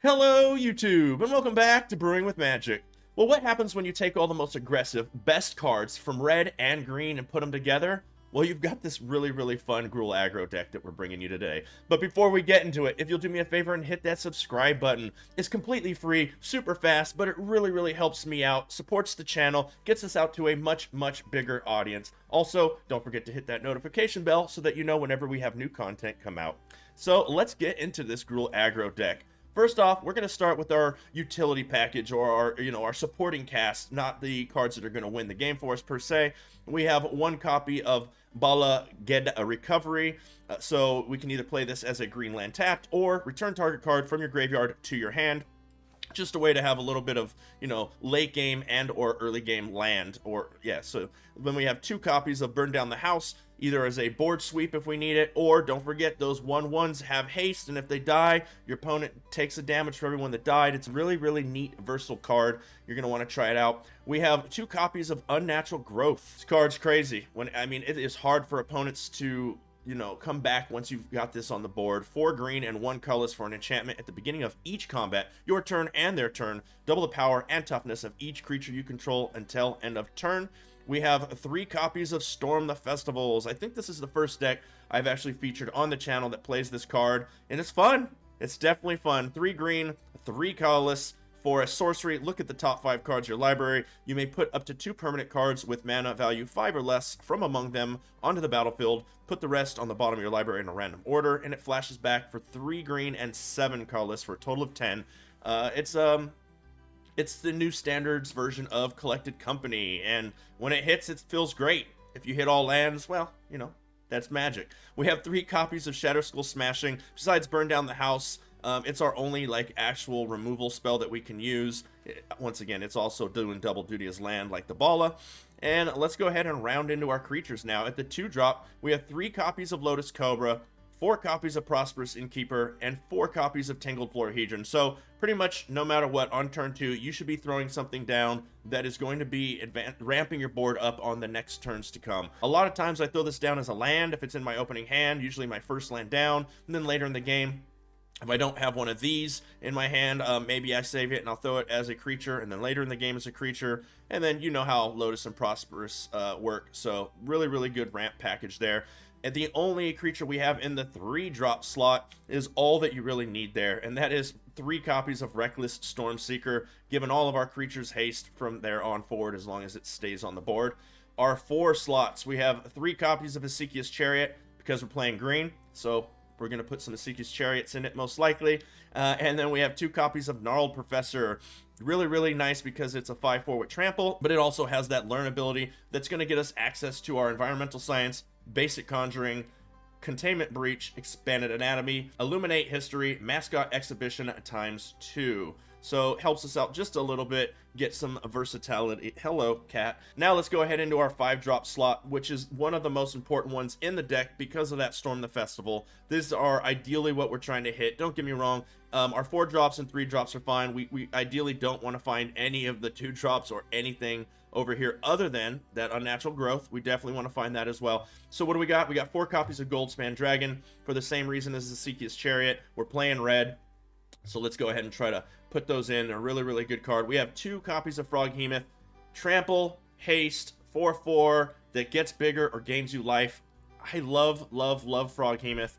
Hello, YouTube, and welcome back to Brewing with Magic. Well, what happens when you take all the most aggressive, best cards from red and green and put them together? Well, you've got this really fun GRUUL Aggro deck that we're bringing you today. But before we get into it, if you'll do me a favor and hit that subscribe button. It's completely free, super fast, but it really helps me out, supports the channel, gets us out to a much bigger audience. Also, don't forget to hit that notification bell so that you know whenever we have new content come out. So let's get into this GRUUL Aggro deck. First off, we're going to start with our utility package, or our supporting cast, not the cards that are going to win the game for us per se. We have one copy of Bala Ged Recovery, so we can either play this as a green land tapped or return target card from your graveyard to your hand. Just a way to have a little bit of, late game and or early game land, so then we have two copies of Burn Down the House, either as a board sweep if we need it, or don't forget those 1/1s have haste, and if they die, your opponent takes the damage for everyone that died. It's a really neat, versatile card. You're going to want to try it out. We have two copies of Unnatural Growth. This card's crazy. It is hard for opponents to come back once you've got this on the board. 4 green and 1 colorless for an enchantment at the beginning of each combat, your turn and their turn. Double the power and toughness of each creature you control until end of turn. We have 3 copies of Storm the Festivals. I think this is the first deck I've actually featured on the channel that plays this card, and it's fun. It's definitely fun. 3 green, 3 colorless. For a sorcery, look at the top 5 cards of your library. You may put up to 2 permanent cards with mana value 5 or less from among them onto the battlefield. Put the rest on the bottom of your library in a random order, and it flashes back for 3 green and 7 colorless for a total of 10. It's the new standards version of Collected Company, and when it hits, it feels great. If you hit all lands, well, that's magic. We have 3 copies of Shadow Skull Smashing. Besides Burn Down the House, it's our only actual removal spell that we can use. Once again, it's also doing double duty as land like the Bala. And let's go ahead and round into our creatures now. At the 2-drop, we have 3 copies of Lotus Cobra, 4 copies of Prosperous Innkeeper, and 4 copies of Tangled Florahedron. So pretty much no matter what, on turn 2, you should be throwing something down that is going to be ramping your board up on the next turns to come. A lot of times I throw this down as a land if it's in my opening hand, usually my first land down, and then later in the game, if I don't have one of these in my hand, maybe I save it and I'll throw it as a creature, and then later in the game as a creature, and then you know how Lotus and Prosperous work. So really good ramp package there. And the only creature we have in the 3-drop slot is all that you really need there, and that is 3 copies of Reckless Stormseeker, giving all of our creatures haste from there on forward as long as it stays on the board. Our 4 slots, we have 3 copies of Hesychia's Chariot because we're playing green, so we're going to put some Hesychia's Chariots in it most likely. And then we have 2 copies of Gnarled Professor. Really nice because it's a 5/4 with Trample, but it also has that learn ability that's going to get us access to our Environmental Science, Basic Conjuring, Containment Breach, Expanded Anatomy, Illuminate History, Mascot Exhibition ×2. So it helps us out just a little bit, get some versatility. Hello, cat. Now let's go ahead into our 5-drop slot, which is one of the most important ones in the deck because of that Storm the Festival. These are ideally what we're trying to hit. Don't get me wrong. Our 4-drops and 3-drops are fine. We ideally don't want to find any of the 2-drops or anything over here other than that Unnatural Growth. We definitely want to find that as well. So what do we got? We got 4 copies of Goldspan Dragon for the same reason as the Hesychia's Chariot. We're playing red, so let's go ahead and try to put those in. A really good card. We have 2 copies of Froghemoth. Trample, haste, 4/4 that gets bigger or gains you life. I love Froghemoth.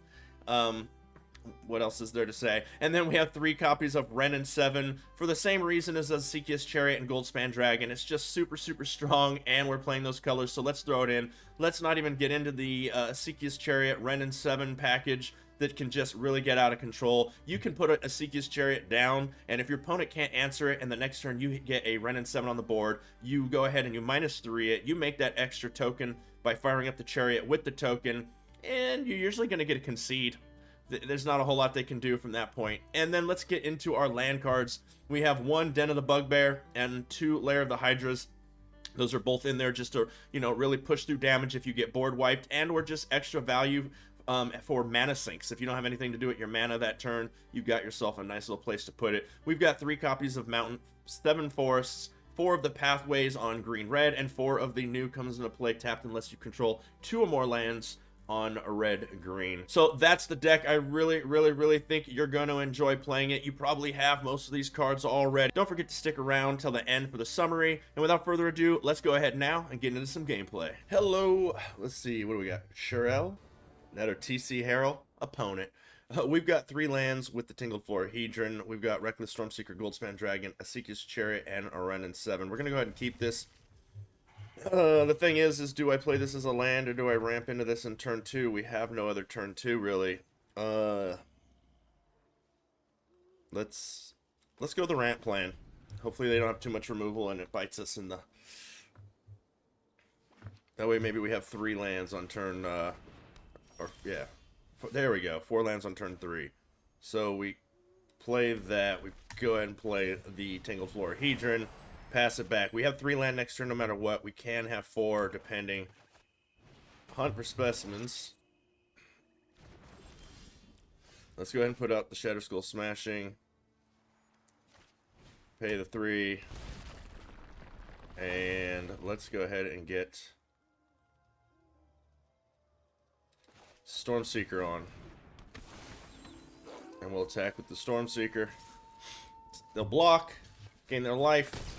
What else is there to say? And then we have 3 copies of Wrenn and 7 for the same reason as Hesychia's Chariot and Goldspan Dragon. It's just super strong, and we're playing those colors, so let's throw it in. Let's not even get into the Hesychia's Chariot Wrenn and 7 package that can just really get out of control. You can put a Hesychia's Chariot down, and if your opponent can't answer it, and the next turn you get a Wrenn and 7 on the board, you go ahead and you -3 it. You make that extra token by firing up the Chariot with the token, and you're usually going to get a concede. There's not a whole lot they can do from that point. And then let's get into our land cards. We have 1 Den of the Bugbear and 2 Lair of the Hydras. Those are both in there just to, really push through damage if you get board wiped, and or just extra value for mana sinks. If you don't have anything to do with your mana that turn, you've got yourself a nice little place to put it. We've got 3 copies of Mountain, 7 Forests, 4 of the Pathways on green-red, and 4 of the new comes into play tapped unless you control 2 or more lands. on red-green. So that's the deck. I really think you're going to enjoy playing it. You probably have most of these cards already. Don't forget to stick around till the end for the summary. And without further ado, let's go ahead now and get into some gameplay. Hello. Let's see. What do we got? Sherelle? That or TC Harrell? Opponent. We've got 3 lands with the Tingled Florahedron. We've got Reckless Stormseeker, Goldspan Dragon, Asika's Chariot, and a Renin 7. We're going to go ahead and keep this. The thing is do I play this as a land or do I ramp into this in turn 2? We have no other turn 2 really. Let's go the ramp plan. Hopefully they don't have too much removal and it bites us in the. That way maybe we have 3 lands on turn yeah. There we go. 4 lands on turn 3. So we play that. We go ahead and play the Tingled Florahedron. Pass it back. We have 3 land next turn no matter what. We can have 4 depending. Hunt for specimens. Let's go ahead and put out the Shadow Skull Smashing. Pay the 3. And let's go ahead and get Stormseeker on. And we'll attack with the Stormseeker. They'll block. Gain their life.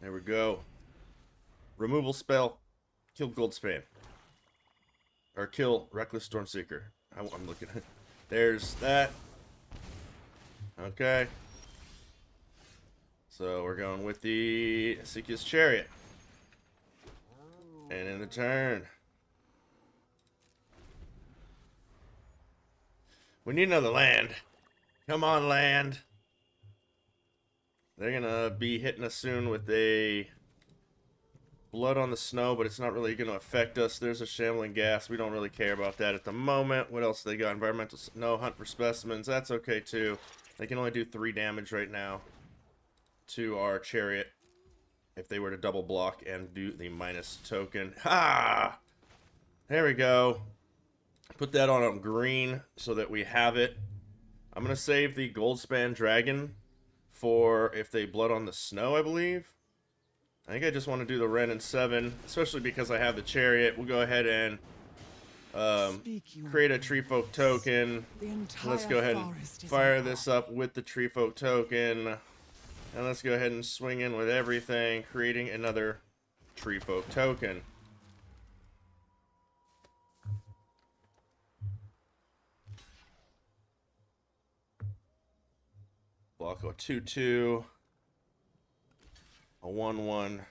There we go. Removal spell. Kill Goldspan. Or kill Reckless Stormseeker. I'm looking at. There's that. Okay. So we're going with the Asika's Chariot. And in the turn. We need another land. Come on, land. They're gonna be hitting us soon with a Blood on the Snow, but it's not really gonna affect us. There's a Shambling Gas. We don't really care about that at the moment. What else they got? Environmental. No, Hunt for Specimens. That's okay too. They can only do 3 damage right now to our Chariot if they were to double block and do the minus token. Ha! There we go. Put that on green so that we have it. I'm going to save the Goldspan Dragon for if they Blood on the Snow, I believe. I think I just want to do the Renin 7, especially because I have the Chariot. We'll go ahead and create a Tree Folk token. Let's go ahead and fire this up with the Tree Folk token. And let's go ahead and swing in with everything, creating another Tree Folk token. Block a 2/2, a 1/1.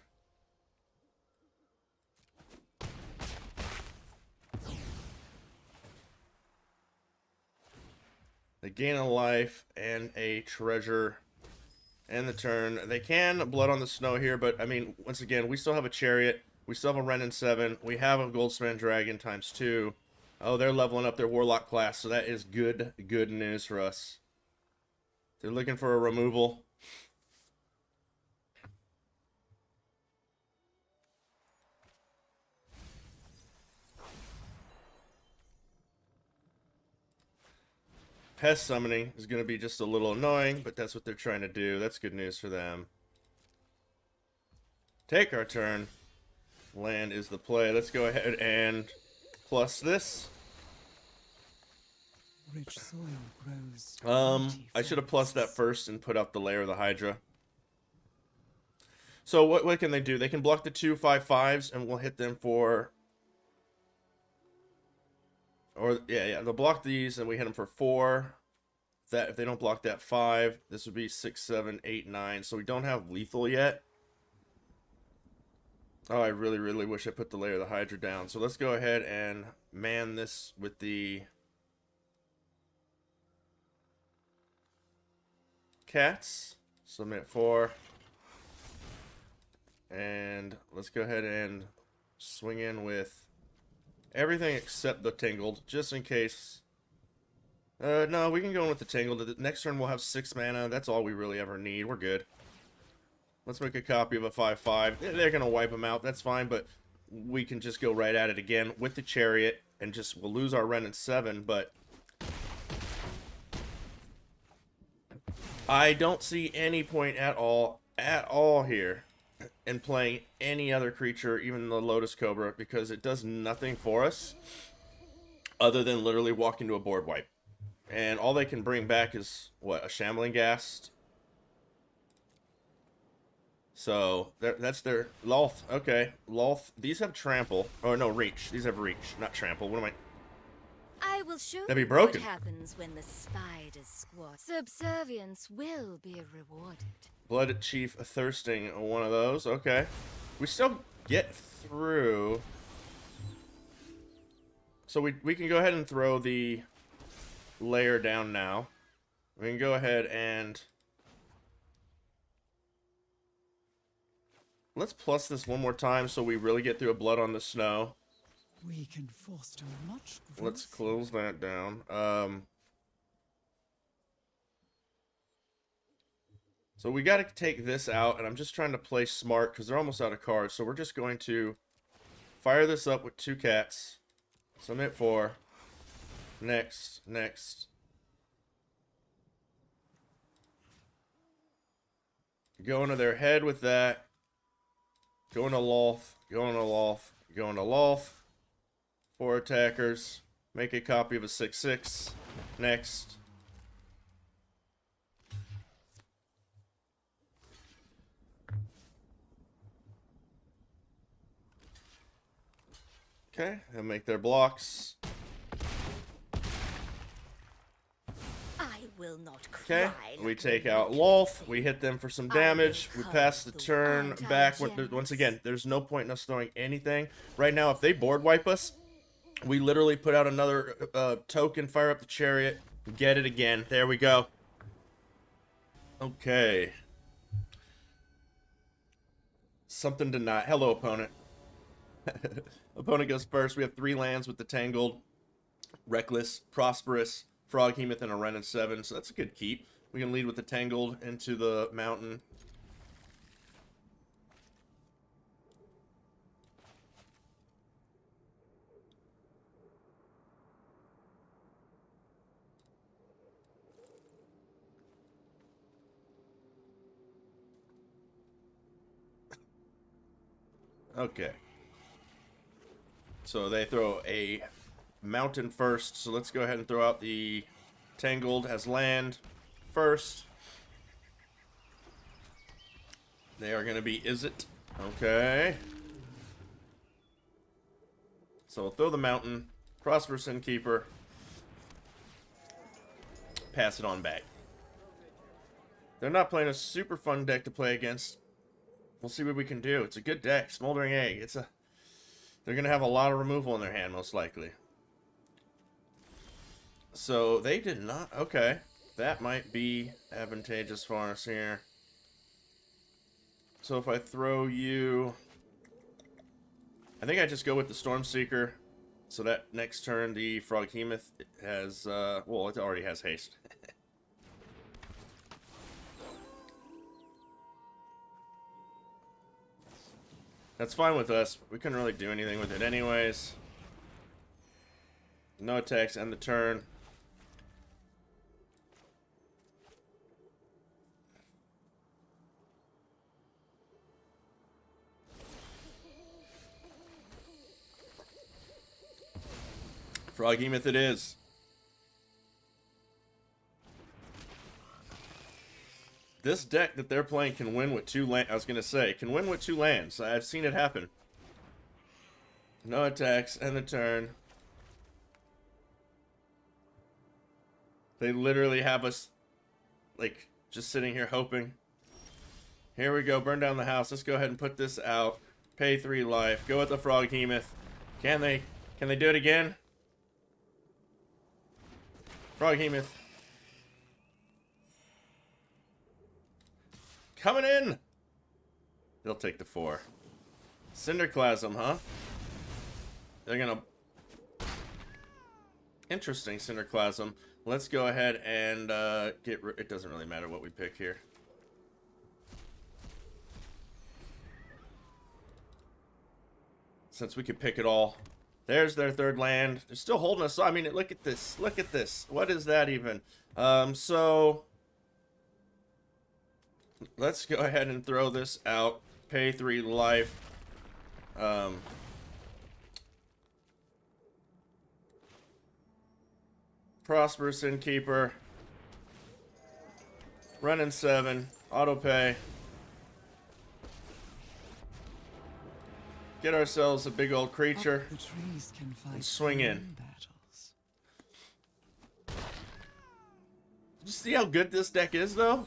They gain a life and a treasure. And the turn. They can Blood on the Snow here, but I mean, once again, we still have a Chariot. We still have a Renin 7. We have a Goldspan Dragon ×2. Oh, they're leveling up their Warlock class, so that is good news for us. They're looking for a removal. Pest summoning is going to be just a little annoying, but that's what they're trying to do. That's good news for them. Take our turn. Land is the play. Let's go ahead and plus this. Rich soil grows. I should have plussed that first and put out the Lair of the Hydra. So what can they do? They can block the 2/5/5s and we'll hit them for. Or yeah, they'll block these and we hit them for 4. That if they don't block that 5, this would be 6, 7, 8, 9. So we don't have lethal yet. Oh, I really wish I put the Lair of the Hydra down. So let's go ahead and man this with the cats. Submit 4. And let's go ahead and swing in with everything except the Tingled, just in case. No, we can go in with the Tingled. The next turn we'll have 6 mana. That's all we really ever need. We're good. Let's make a copy of a 5/5. They're going to wipe them out. That's fine, but we can just go right at it again with the Chariot, and just we'll lose our Renin 7, but I don't see any point at all here and playing any other creature, even the Lotus Cobra, because it does nothing for us other than literally walk into a board wipe. And all they can bring back is, what, a Shambling Ghast? So, that's their... Loth, okay. Loth, these have Trample. Oh, no, Reach. These have Reach, not Trample. What am I... I will show That'd be you broken. what happens when the spiders squat. Subservience will be rewarded. Blood Chief Thirsting, one of those. Okay. We still get through. So we can go ahead and throw the layer down now. We can go ahead and... Let's plus this one more time so we really get through a Blood on the Snow. We can foster much growth. Let's close that down. So we got to take this out, and I'm just trying to play smart because they're almost out of cards. So we're just going to fire this up with 2 cats. Submit 4. Next. Go into their head with that. Go into Loth. Go into Loth. Go into Loth. 4 attackers. Make a copy of a 6/6. Next. Okay, and make their blocks. I will not Okay, cry. we like take a out wicked Loth. thing. We hit them for some I will damage. We cover pass the the turn back. anti-gems. Once again, there's no point in us throwing anything. Right now, if they board wipe us, we literally put out another token, fire up the chariot, get it again. There we go. Okay. Something to not... Hello, opponent. Opponent goes first. We have 3 lands with the Tangled, Reckless, Prosperous, Froghemoth, and a Wrenn and 7. So that's a good keep. We can lead with the Tangled into the mountain. Okay. So they throw a mountain first. So let's go ahead and throw out the Tangled as land first. They are going to be Izzet. Okay. So we'll throw the mountain. Prosperous Innkeeper. Pass it on back. They're not playing a super fun deck to play against. We'll see what we can do. It's a good deck. Smoldering Egg. They're going to have a lot of removal in their hand, most likely. So, they did not... Okay. That might be advantageous for us here. So, if I throw you... I think I just go with the Stormseeker. So that next turn, the Froghemoth has... well, it already has haste. That's fine with us. We couldn't really do anything with it anyways. No attacks, end the turn. Froghemoth it is. This deck that they're playing can win with 2 lands. I was going to say, can win with 2 lands. I've seen it happen. No attacks, end the turn. They literally have us, like, just sitting here hoping. Here we go, burn down the house. Let's go ahead and put this out. Pay 3 life. Go with the Froghemoth. Can they do it again? Froghemoth. Coming in! They'll take the 4. Cinderclasm, huh? They're gonna... Interesting, Cinderclasm. Let's go ahead and get rid... It doesn't really matter what we pick here. Since we can pick it all. There's their 3rd land. They're still holding us. I mean, look at this. Look at this. What is that even? So... Let's go ahead and throw this out. pay 3 life. Prosperous Innkeeper. Running 7. Auto pay. Get ourselves a big old creature. The trees can fight And swing in. battles. You see how good this deck is, though?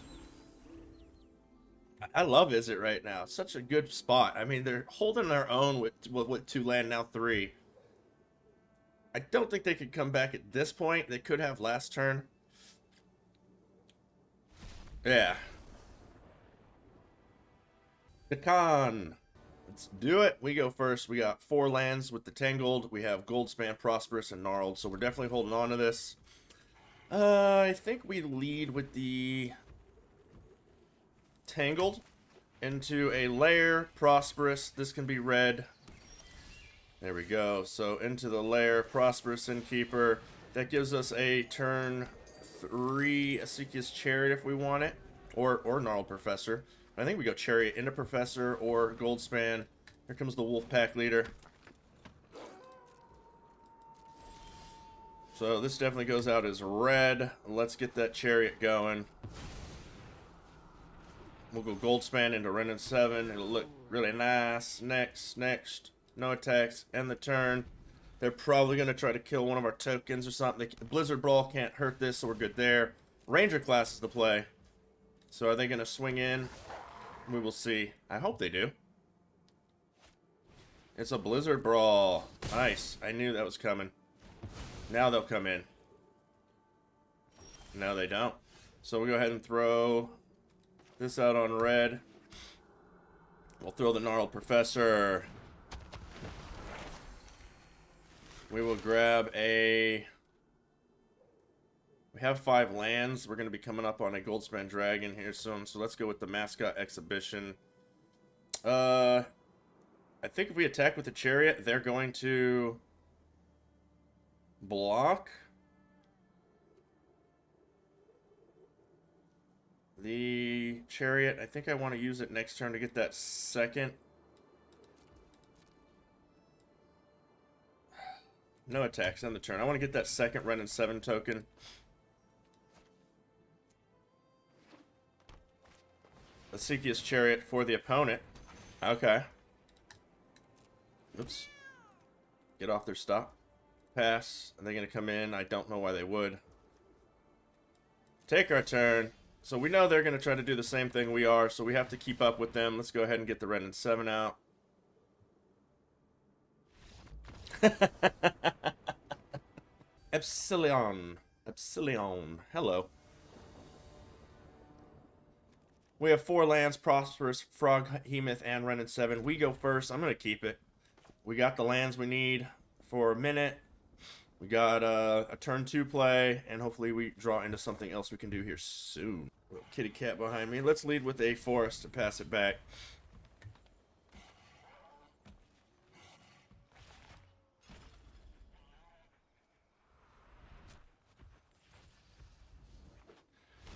I love Izzet right now. Such a good spot. I mean, they're holding their own with 2 land, now 3. I don't think they could come back at this point. They could have last turn. Yeah. The con. Let's do it. We go first. We got 4 lands with the Tangled. We have Goldspan, Prosperous, and Gnarled. So we're definitely holding on to this. I think we lead with the Tangled into a lair. Prosperous. This can be red. There we go. So into the lair. Prosperous Innkeeper. That gives us a turn 3 Asikia's Chariot if we want it. Or Gnarled Professor. I think we go Chariot into Professor or Goldspan. Here comes the Wolfpack leader. So this definitely goes out as red. Let's get that Chariot going. We'll go Goldspan into Renin 7. It'll look really nice. Next. No attacks. End the turn. They're probably going to try to kill one of our tokens or something. Blizzard Brawl can't hurt this, so we're good there. Ranger class is the play. So are they going to swing in? We will see. I hope they do. It's a Blizzard Brawl. Nice. I knew that was coming. Now they'll come in. No, they don't. So we'll go ahead and throw this out on red. We'll throw the Gnarled Professor. We will grab a... We have 5 lands. We're going to be coming up on a Goldspan Dragon here soon. So let's go with the Mascot Exhibition. I think if we attack with the Chariot, they're going to block the Chariot. I think I want to use it next turn to get that second. No attacks on the turn. I want to get that second Renin 7 token. Asikia's Chariot for the opponent. Okay. Oops. Get off their stop. Pass. Are they going to come in? I don't know why they would. Take our turn. So we know they're going to try to do the same thing we are, so we have to keep up with them. Let's go ahead and get the Renin 7 out. Epsilon. Hello. We have 4 lands, Prosperous, Frog, Hemoth, and Renin 7. We go first. I'm going to keep it. We got the lands we need for a minute. We got a turn 2 play, and hopefully we draw into something else we can do here soon. Little kitty cat behind me. Let's lead with a Forest to pass it back.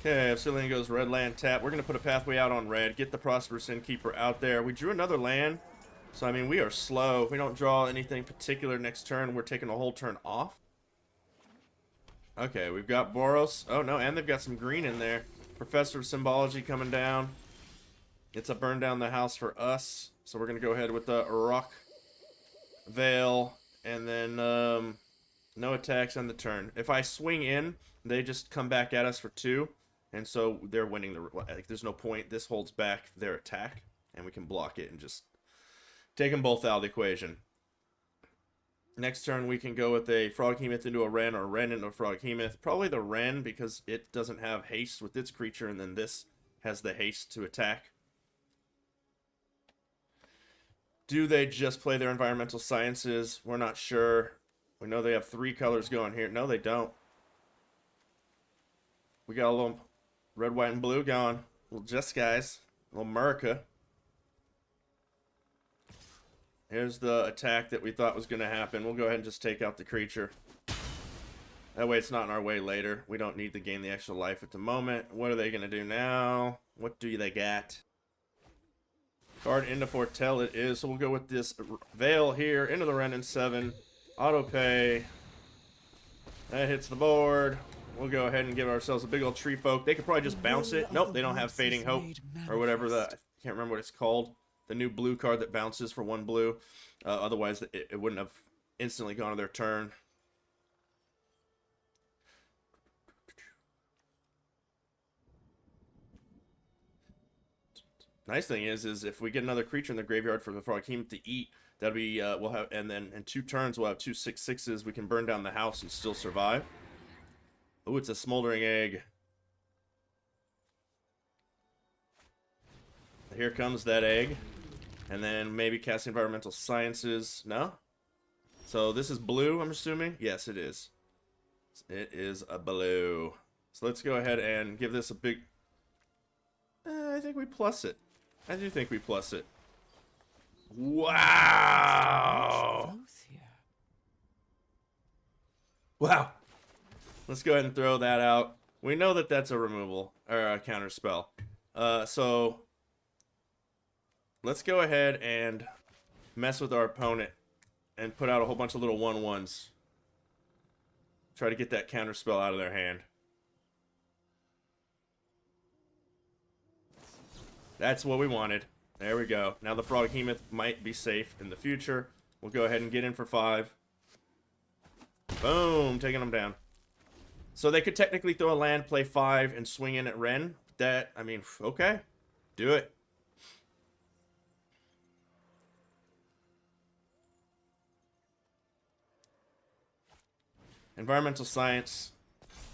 Okay, Epsilon goes red land tap. We're going to put a pathway out on red. Get the Prosperous Innkeeper out there. We drew another land. So, I mean, we are slow. If we don't draw anything particular next turn, we're taking a whole turn off. Okay, we've got Boros. Oh, no, and they've got some green in there. Professor of Symbology coming down. It's a burn down the house for us. So we're going to go ahead with the Rock Veil. And then no attacks on the turn. If I swing in, they just come back at us for 2. And so they're winning the... Like, there's no point. This holds back their attack. And we can block it and just take them both out of the equation. Next turn, we can go with a Frog Hemoth into a Wren or a Wren into a Frog Hemoth. Probably the Wren because it doesn't have haste with its creature, and then this has the haste to attack. Do they just play their Environmental Sciences? We're not sure. We know they have 3 colors going here. No, they don't. We got a little red, white, and blue going. A little Jeskais. A little America. Here's the attack that we thought was going to happen. We'll go ahead and just take out the creature. That way it's not in our way later. We don't need to gain the extra life at the moment. What are they going to do now? What do they got? Card into Foretell it is. So we'll go with this Veil here into the Renin 7. Auto pay. That hits the board. We'll go ahead and give ourselves a big old Tree Folk. They could probably just bounce it. Nope, they don't have Fading Hope or whatever the, I can't remember what it's called. The new blue card that bounces for 1 blue. Otherwise, it wouldn't have instantly gone to their turn. Nice thing is if we get another creature in the graveyard for the Froghemoth to eat, that'll be we'll have, and then in 2 turns we'll have 2 6/6s. We can burn down the house and still survive. Oh, it's a Smoldering Egg. Here comes that egg, and then maybe cast Environmental Sciences. No. So this is blue, I'm assuming. Yes, it is. It is a blue. So let's go ahead and give this a big. I think we plus it. I do think we plus it. Wow! Wow. Let's go ahead and throw that out. We know that that's a removal, or a counter spell. So let's go ahead and mess with our opponent and put out a whole bunch of little 1/1s. Try to get that counter spell out of their hand. That's what we wanted. There we go. Now the Froghemoth might be safe in the future. We'll go ahead and get in for 5. Boom, taking them down. So they could technically throw a land, play 5, and swing in at Ren. That, I mean, okay. Do it. Environmental Science.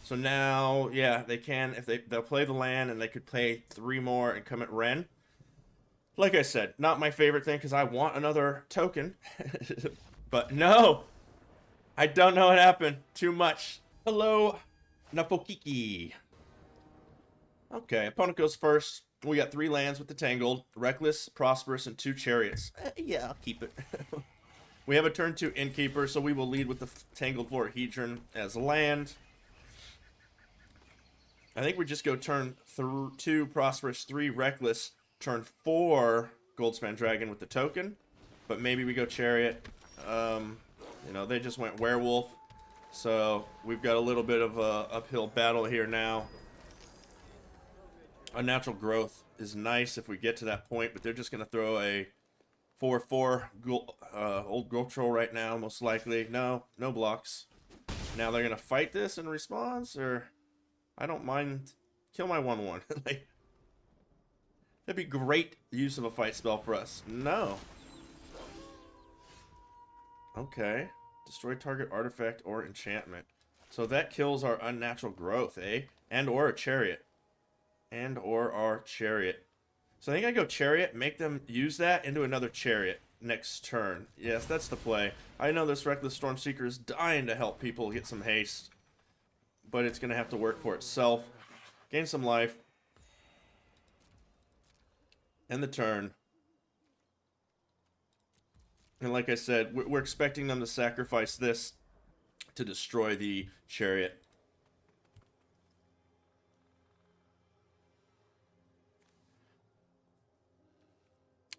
So now, yeah, they can, if they'll play the land, and they could play 3 more and come at Ren. Like I said, not my favorite thing, because I want another token. But no! I don't know what happened. Too much. Hello, Napokiki. Okay, opponent goes first. We got 3 lands with the Tangled. Reckless, Prosperous, and 2 Chariots. Yeah, I'll keep it. We have a turn 2 Innkeeper, so we will lead with the Tangled Vorahedron as land. I think we just go turn 2 Prosperous, 3 Reckless, turn 4 Goldspan Dragon with the token. But maybe we go Chariot. You know, they just went Werewolf. So we've got a little bit of a uphill battle here now. Unnatural Growth is nice if we get to that point, but they're just going to throw a 4/4 Old Growth Troll right now, most likely. No blocks. Now they're going to fight this in response, or I don't mind. Kill my 1/1. Like, that'd be great use of a fight spell for us. No. Okay. Destroy target artifact or enchantment. So that kills our Unnatural Growth, eh? And or a Chariot. And or our Chariot. So I think I go Chariot, make them use that into another Chariot next turn. Yes, that's the play. I know this Reckless Stormseeker is dying to help people get some haste. But it's going to have to work for itself. Gain some life. End the turn. And like I said, we're expecting them to sacrifice this to destroy the Chariot.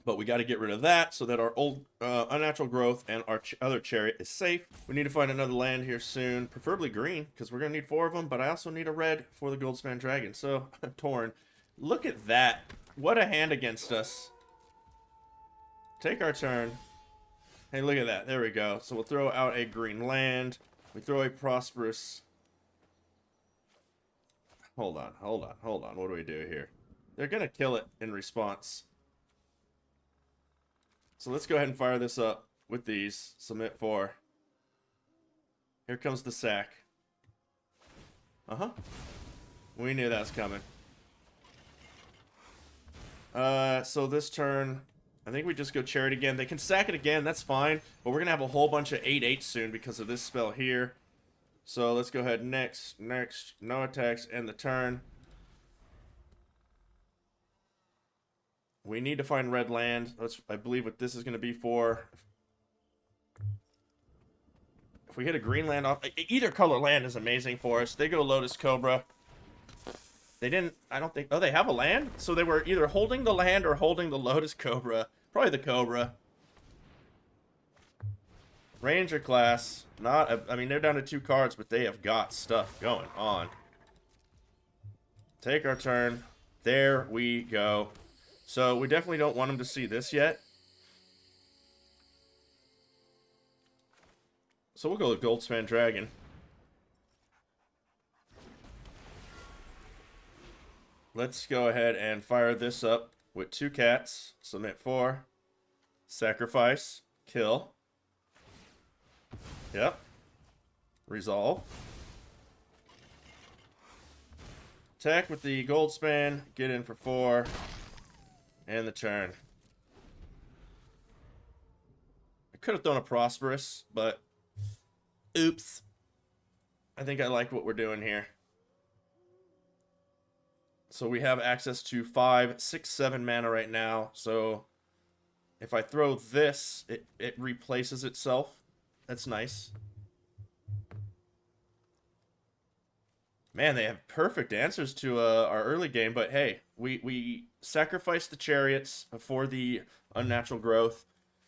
But we got to get rid of that so that our old Unnatural Growth and our other Chariot is safe. We need to find another land here soon, preferably green, because we're going to need 4 of them, but I also need a red for the Goldspan Dragon, so I'm torn. Look at that. What a hand against us. Take our turn. Hey, look at that. There we go. So we'll throw out a green land. We throw a Prosperous. Hold on. What do we do here? They're going to kill it in response. So let's go ahead and fire this up with these. Submit 4. Here comes the sack. We knew that was coming. So this turn, I think we just go Chariot again. They can sack it again, that's fine. But we're going to have a whole bunch of 8/8 soon because of this spell here. So let's go ahead next, no attacks, end the turn. We need to find red land. That's, I believe, what this is going to be for. If we hit a green land off, either color land is amazing for us. They go Lotus Cobra. They didn't, I don't think, oh, they have a land? So they were either holding the land or holding the Lotus Cobra. Probably the Cobra. Ranger class. Not, I mean, they're down to 2 cards, but they have got stuff going on. Take our turn. There we go. So we definitely don't want them to see this yet. So we'll go with Goldspan Dragon. Let's go ahead and fire this up with 2 cats. Submit 4. Sacrifice. Kill. Yep. Resolve. Attack with the Goldspan. Get in for 4. And the turn. I could have thrown a Prosperous, but oops. I think I like what we're doing here. So we have access to 5, 6, 7 mana right now. So if I throw this, it replaces itself. That's nice. Man, they have perfect answers to our early game. But hey, we sacrificed the chariots for the unnatural growth.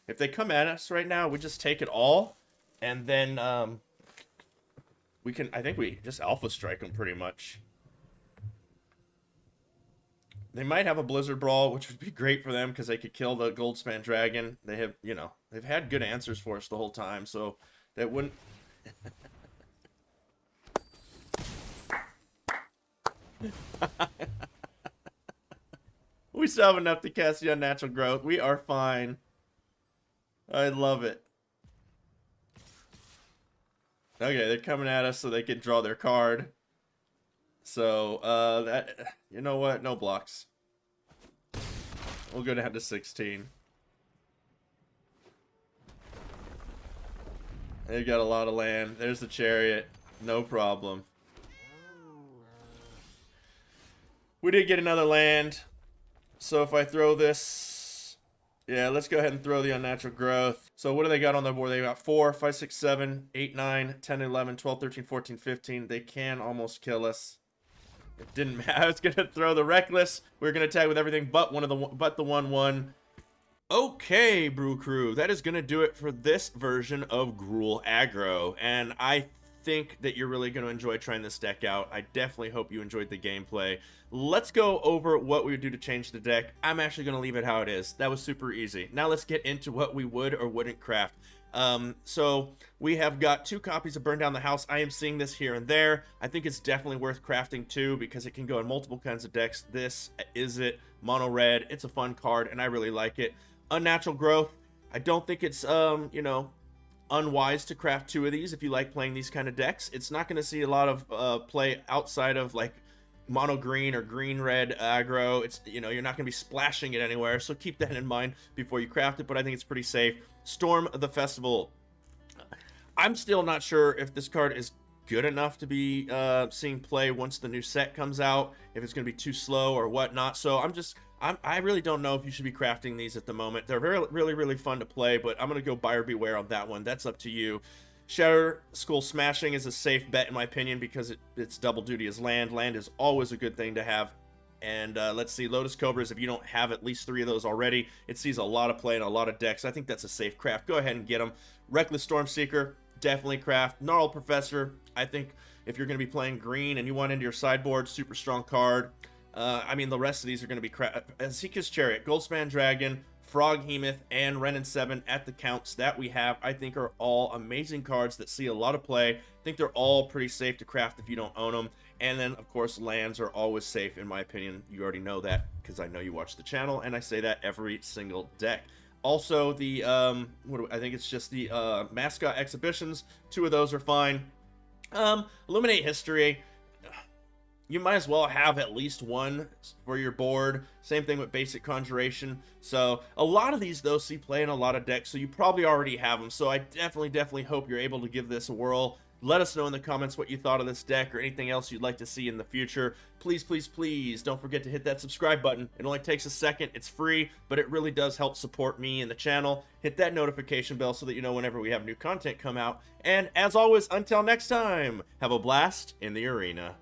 If they come at us right now, we just take it all. And then we can, I think we just alpha strike them pretty much. They might have a Blizzard Brawl, which would be great for them because they could kill the Goldspan Dragon. They have, you know, they've had good answers for us the whole time, so that wouldn't... We still have enough to cast the Unnatural Growth. We are fine. I love it. Okay, they're coming at us so they can draw their card. So, that, you know what? No blocks. We'll go down to 16. They've got a lot of land. There's the chariot. No problem. We did get another land. So if I throw this... Yeah, let's go ahead and throw the Unnatural Growth. So what do they got on the board? They got 4, 5, 6, 7, 8, 9, 10, 11, 12, 13, 14, 15. They can almost kill us. It didn't matter. I was gonna throw the Reckless. We are gonna tag with everything but the 1/1. Okay, Brew Crew, that is gonna do it for this version of GRUUL Aggro, and I think that you're really gonna enjoy trying this deck out. I definitely hope you enjoyed the gameplay. Let's go over what we would do to change the deck. I'm actually gonna leave it how it is. That was super easy. Now let's get into what we would or wouldn't craft. So we have got 2 copies of Burn Down the House. I am seeing this here and there. I think it's definitely worth crafting 2 because it can go in multiple kinds of decks. This is it, mono red. It's a fun card and I really like it. Unnatural Growth. I don't think it's you know, unwise to craft 2 of these if you like playing these kind of decks. It's not going to see a lot of play outside of like mono green or green red aggro. It's, you know, you're not going to be splashing it anywhere, so keep that in mind before you craft it, but I think it's pretty safe. Storm the Festival. I'm still not sure if this card is good enough to be seeing play once the new set comes out, if it's going to be too slow or whatnot. So I really don't know if you should be crafting these at the moment. They're really fun to play, but I'm going to go buyer beware on that one. That's up to you. Shatter Skull Smashing is a safe bet in my opinion because it's double duty as land. Land is always a good thing to have. And let's see, Lotus Cobras, if you don't have at least 3 of those already, it sees a lot of play in a lot of decks. I think that's a safe craft. Go ahead and get them. Reckless Stormseeker, definitely craft. Gnarled Professor, I think if you're going to be playing green and you want into your sideboard, super strong card. I mean, the rest of these are going to be Seeker's Chariot, Goldspan Dragon, Froghemoth, and Ren and 7 at the counts that we have, I think are all amazing cards that see a lot of play. I think they're all pretty safe to craft if you don't own them. And then, of course, lands are always safe, in my opinion. You already know that because I know you watch the channel, and I say that every single deck. Also, the, I think it's just the Mascot Exhibitions. 2 of those are fine. Illuminate History. You might as well have at least 1 for your board. Same thing with Basic Conjuration. So a lot of these, though, see play in a lot of decks, so you probably already have them. So I definitely hope you're able to give this a whirl. Let us know in the comments what you thought of this deck or anything else you'd like to see in the future. Please don't forget to hit that subscribe button. It only takes a second. It's free, but it really does help support me and the channel. Hit that notification bell so that you know whenever we have new content come out. And as always, until next time, have a blast in the arena.